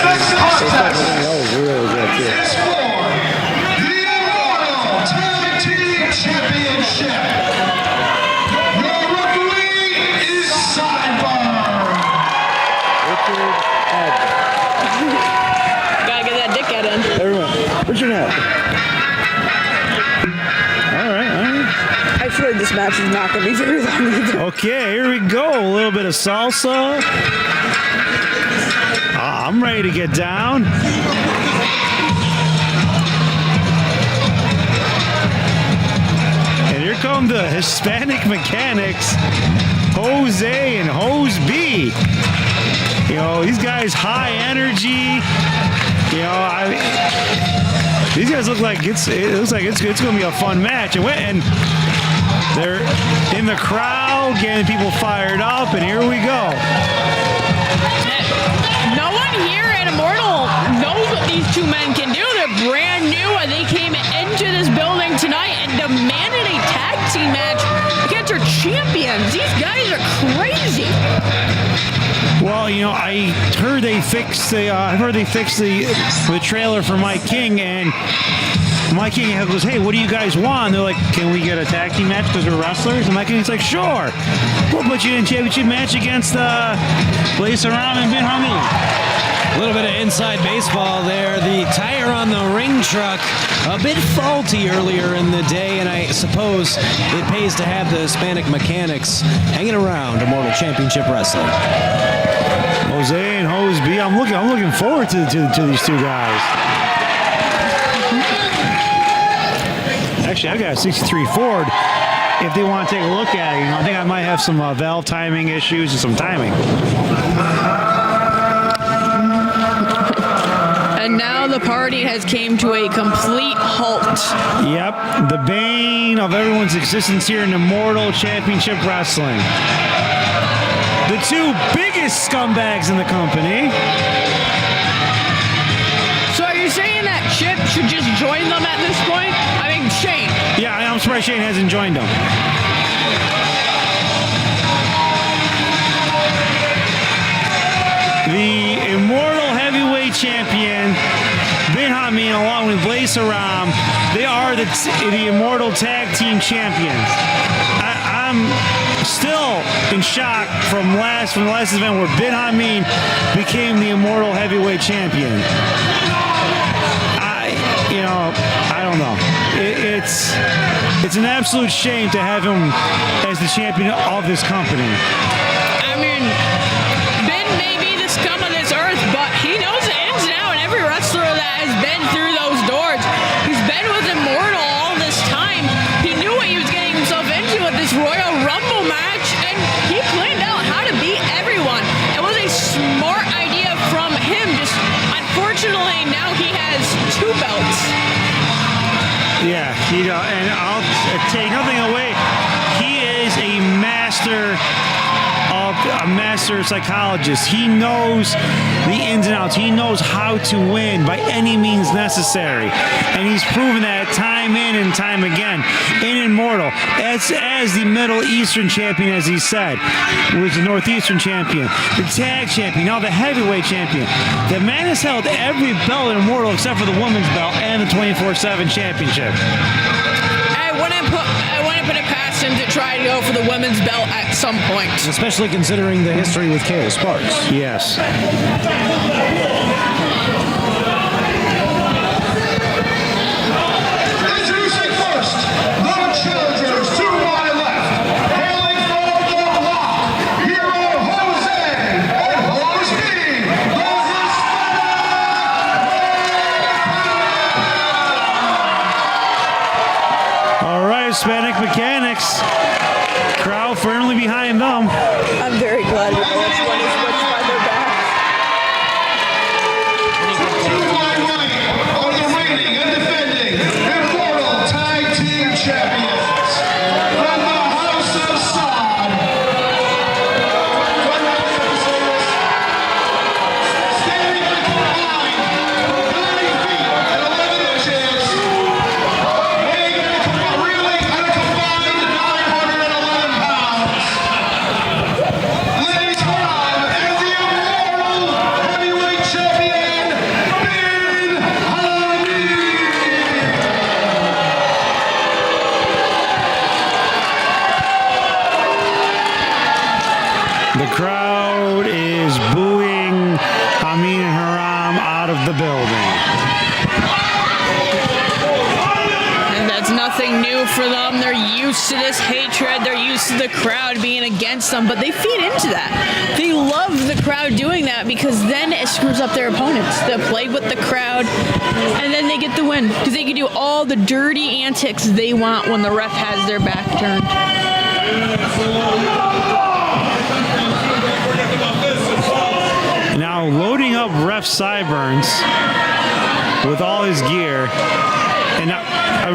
Next contest is for the Immortal Tag Team Championship. Your referee is Sidebar. Gotta get that dickhead in. Everyone, Richard Head. All right. I feel like this match is not gonna be very long either. Okay, here we go. A little bit of salsa. I'm ready to get down. And here come the Hispanic Mechanics, Jose and Hose B. You know, these guys high energy. You know, these guys look like it looks like it's going to be a fun match. And they're in the crowd, getting people fired up, and here we go. No one here at Immortal knows what these two men can do. They're brand new, and they came into this building tonight and demanded a tag team match against their champions. These guys are crazy. Well, you know, I heard they fixed the trailer for Mike King, and Mike King goes, "Hey, what do you guys want?" And they're like, "Can we get a tag team match because we're wrestlers?" And Mike King's like, "Sure. We'll put you in a championship match against Blaze Aram and Ben Hamid." A little bit of inside baseball there. The tire on the ring truck a bit faulty earlier in the day, and I suppose it pays to have the Hispanic Mechanics hanging around Immortal Championship Wrestling. Jose and Hose B. I'm looking forward to these two guys. Actually, I've got a 63 Ford. If they want to take a look at it, you know, I think I might have some valve timing issues and some timing. And now the party has came to a complete halt. Yep, the bane of everyone's existence here in Immortal Championship Wrestling. The two biggest scumbags in the company. So are you saying that Chip should just join them at this point? I mean, Shane. Yeah, I'm surprised Shane hasn't joined them. The Immortal Heavyweight Champion, Ben Hamid, along with Blaze Aram, they are the Immortal Tag Team Champions. I'm still in shock from the last event where Ben Hamid became the Immortal Heavyweight Champion. I don't know. It's an absolute shame to have him as the champion of this company. I mean, Ben may be the scum of this earth, but he knows the ins and outs, and every wrestler that has been through those doors, who's been with Immortal all this time, he knew what he was getting himself into with this Royal Rumble match, and he planned out how to beat everyone. It was a smart idea from him, just unfortunately now he has two belts. Yeah, and I'll take nothing away. He is a master psychologist. He knows the ins and outs. He knows how to win by any means necessary. And he's proven that time in and time again in Immortal. As the Middle Eastern champion, as he said, was the Northeastern champion, the tag champion, now the heavyweight champion. The man has held every belt in Immortal except for the women's belt and the 24/7 championship. I wouldn't put it past him to try to go for the women's belt at some point. Especially considering the history with Kayla Sparks. Yes. Introducing first, the challengers to my left, hailing from the block, Hero Jose and Hose B, the All right, Hispanic Mechanics. Crowd firmly behind them. I'm very glad we both won as much by their back. To my right are the reigning and defending Immortal Tag Team Champions from the House of Saad. Standing with combined 30 feet and 11 inches, weighing at a combined 900 out of the building. And that's nothing new for them. They're used to this hatred. They're used to the crowd being against them, but they feed into that. They love the crowd doing that because then it screws up their opponents. They play with the crowd, and then they get the win because they can do all the dirty antics they want when the ref has their back turned. Now loading up ref Sideburns with all his gear. And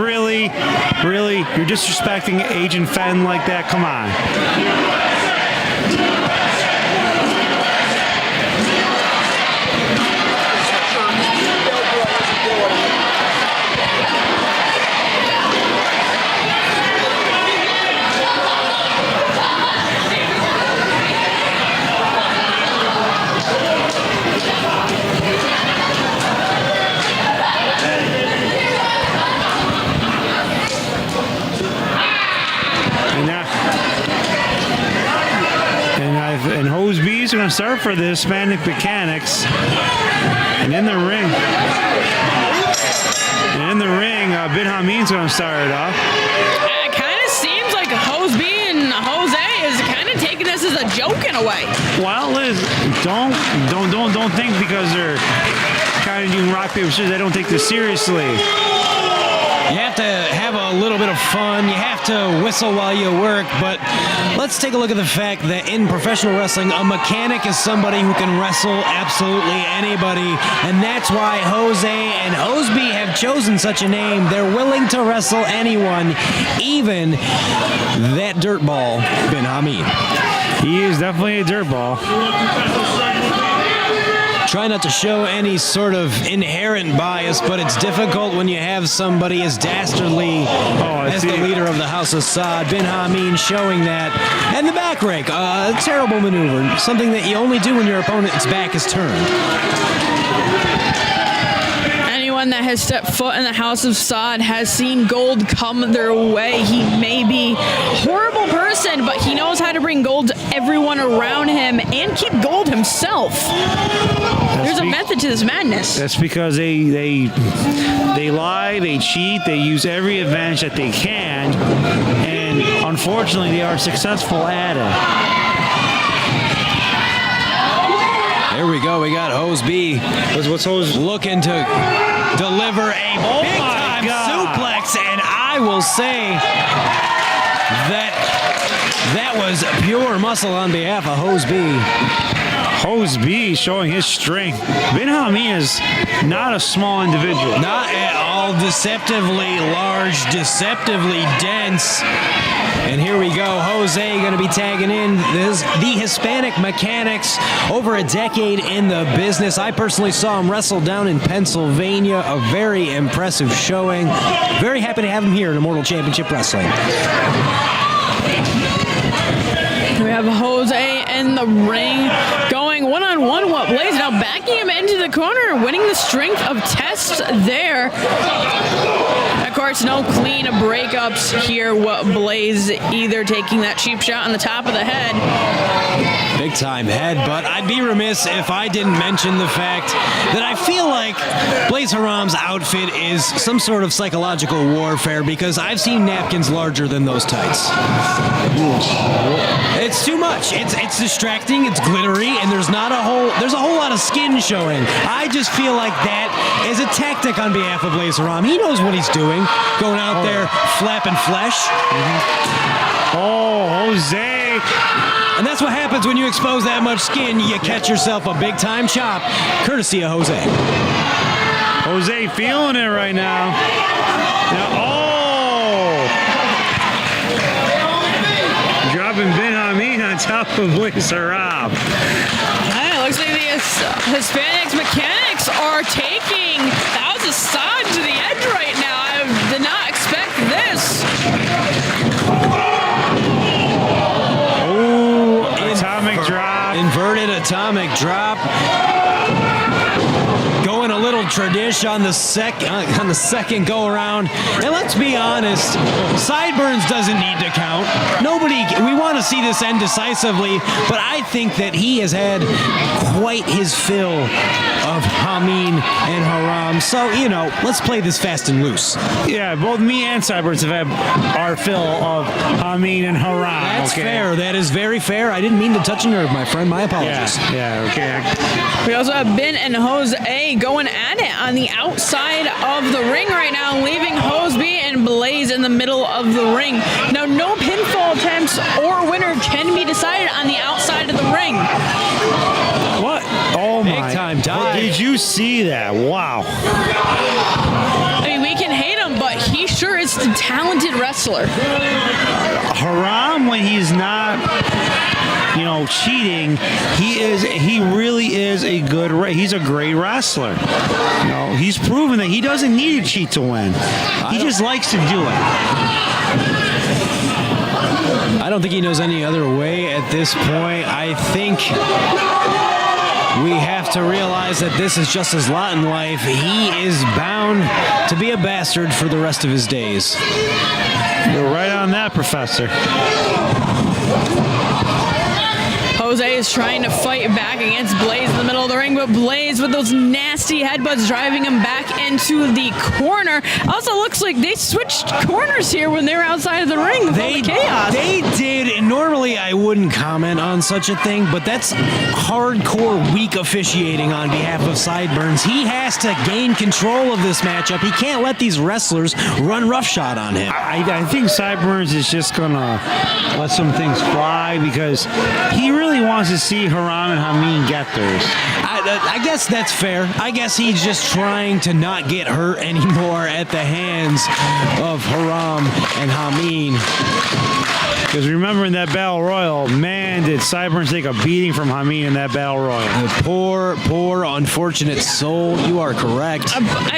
really, you're disrespecting Agent Fenn like that? Come on. And Hose B's are going to start for the Hispanic Mechanics. And in the ring, Ben Hameen's going to start it off. It kind of seems like Hose B and Jose is kind of taking this as a joke in a way. Well, Liz, don't think because they're kind of doing rock paper scissors, they don't take this seriously. You have to have a little bit of fun. You have to whistle while you work. But let's take a look at the fact that in professional wrestling, a mechanic is somebody who can wrestle absolutely anybody. And that's why Jose and Hoseby have chosen such a name. They're willing to wrestle anyone, even that dirtball, Ben Hameen. He is definitely a dirtball. Try not to show any sort of inherent bias, but it's difficult when you have somebody as dastardly as the leader of the House of Saad, Ben Hameen, showing that. And the back rake, a terrible maneuver, something that you only do when your opponent's back is turned. Anyone that has stepped foot in the House of Saad has seen gold come their way. He may be a horrible person, but he knows how to bring gold to everyone around him and keep gold himself. There's a method to this madness. That's because they lie, they cheat, they use every advantage that they can, and unfortunately they are successful at it. There we go. We got Hose B. What's Hose looking to deliver a big-time suplex, and I will say that was pure muscle on behalf of Hose B. Hose B showing his strength. Ben Hameen is not a small individual. Not at all. Deceptively large, deceptively dense. And here we go. Jose going to be tagging in the Hispanic Mechanics, over a decade in the business. I personally saw him wrestle down in Pennsylvania. A very impressive showing. Very happy to have him here in Immortal Championship Wrestling. We have Jose in the ring going one-on-one with Blaze. Now backing him into the corner, winning the strength of test there. Of course, no clean breakups here with Blaze either, taking that cheap shot on the top of the head. Big time head, but I'd be remiss if I didn't mention the fact that I feel like Blaze Haram's outfit is some sort of psychological warfare, because I've seen napkins larger than those tights. It's too much. It's distracting, it's glittery, and there's a whole lot of skin showing. I just feel like that is a tactic on behalf of Blaze Haram. He knows what he's doing, going out there flapping flesh. Oh, Jose. And that's what happens when you expose that much skin. You catch yourself a big-time chop, courtesy of Jose. Jose feeling it right now. Dropping Ben Hameen on top of Blaze Haram. It looks like the Hispanic Mechanics are taking the House of Saad to the edge right now. I did not expect this. Atomic drop. Inverted atomic drop. Going a little tradition on the second go around. And let's be honest, Sideburns doesn't need to count. We want to see this end decisively, but I think that he has had quite his fill of of Hameen and Haram. So, let's play this fast and loose. Yeah, both me and Cyburns have had our fill of Hameen and Haram. That's fair. That is very fair. I didn't mean to touch a nerve, my friend. My apologies. Yeah, okay. We also have Ben and Jose going at it on the outside of the ring right now, leaving Hoseby and Blaze in the middle of the ring. Now, no pinfall attempts or winner can be decided on the outside of the ring. What? Oh my. Big time dive. Did you see that? Wow. I mean, we can hate him, but he sure is a talented wrestler. Haram, when he's not, cheating, he really is he's a great wrestler. He's proven that he doesn't need to cheat to win. He just likes to do it. I don't think he knows any other way at this point. I think we have to realize that this is just his lot in life. He is bound to be a bastard for the rest of his days. You're right on that, Professor. Jose is trying to fight back against Blaze in the middle of the ring, but Blaze with those nasty headbutts driving him back into the corner. Also looks like they switched corners here when they were outside of the ring with all the chaos. They did. Normally I wouldn't comment on such a thing, but that's hardcore weak officiating on behalf of Sideburns. He has to gain control of this matchup. He can't let these wrestlers run roughshod on him. I think Sideburns is just going to let some things fly because he really wants to see Haram and Hameen get theirs. I guess that's fair. I guess he's just trying to not get hurt anymore at the hands of Haram and Hameen. Because remember in that Battle Royal, man, did Sideburns take a beating from Hameen in that Battle Royal. The poor, unfortunate soul. You are correct.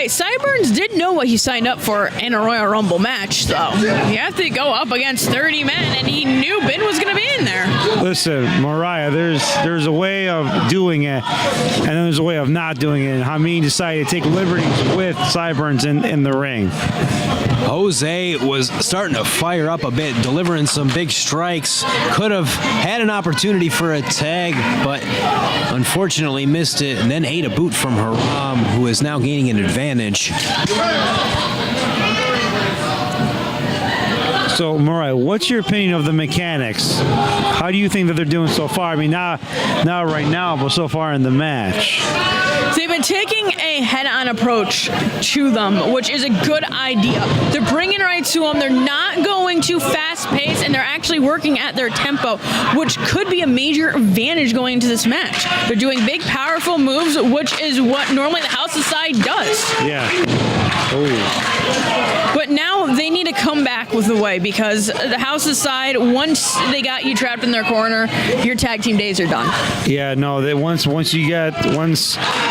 Sideburns did know what he signed up for in a Royal Rumble match, though. You have to go up against 30 men, and he knew Ben was going to be in there. Listen, Mariah, there's a way of doing it, and then there's a way of not doing it. And Hameen decided to take liberties with Sideburns in the ring. Jose was starting to fire up a bit, delivering some big strikes. Could have had an opportunity for a tag, but unfortunately missed it, and then ate a boot from Haram, who is now gaining an advantage. So, Mariah, what's your opinion of the mechanics? How do you think that they're doing so far? I mean, not right now, but so far in the match. They've been taking a head-on approach to them, which is a good idea. They're bringing it right to them. They're not going too fast-paced, and they're actually working at their tempo, which could be a major advantage going into this match. They're doing big, powerful moves, which is what normally the House of Side does. Yeah. Ooh. But now they need to come back with the way, because the House of Side, once they got you trapped in their corner, your tag team days are done. Yeah, no, once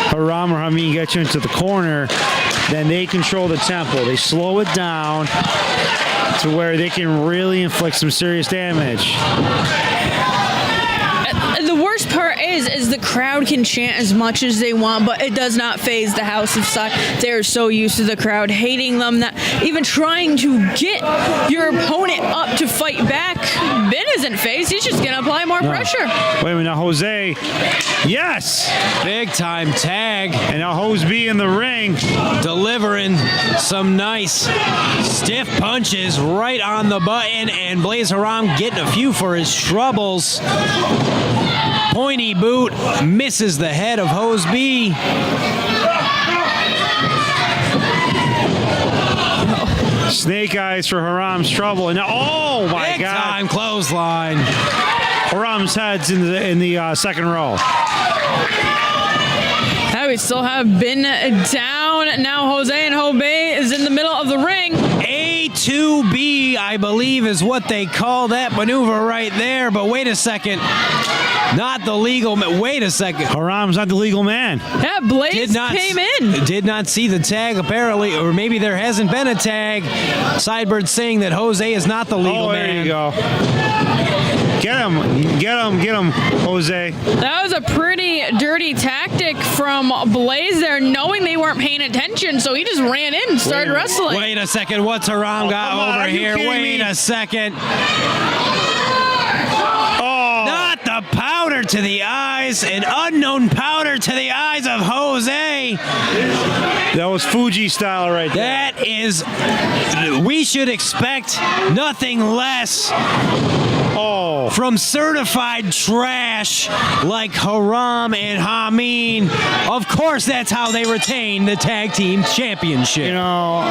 Haram or Hameen get you into the corner, then they control the tempo. They slow it down to where they can really inflict some serious damage. The worst part is the crowd can chant as much as they want, but it does not faze the House of Side. They're so used to the crowd hating them that even trying to get your opponent up to fight back, Ben isn't phased. He's just going to apply more pressure. Wait a minute, now Jose. Yes! Big time tag. And now Hoseby in the ring. Delivering some nice stiff punches right on the button, and Blaze Haram getting a few for his troubles. Pointy boot misses the head of Hoseby. Snake eyes for Haram's trouble. And now, oh my Big God. time clothesline. Haram's head's in the second row. Now we still have Ben down. Now Jose and Hobey is in the middle of the ring. A2B, I believe, is what they call that maneuver right there. But wait a second. Not the legal man. Wait a second. Haram's not the legal man. Yeah, Blaze came in. Did not see the tag, apparently, or maybe there hasn't been a tag. Sideburns saying that Jose is not the legal man. There you go. Get him, Jose. That was a pretty dirty tactic from Blaze there, knowing they weren't paying attention, so he just ran in and started wrestling. Wait a second. What's Haram got over here? Wait a second. Oh. Not the powder powder to the eyes, an unknown powder to the eyes of Jose. That was Fuji style right there. That is, we should expect nothing less from certified trash like Haram and Hameen. Of course, that's how they retain the tag team championship. You know,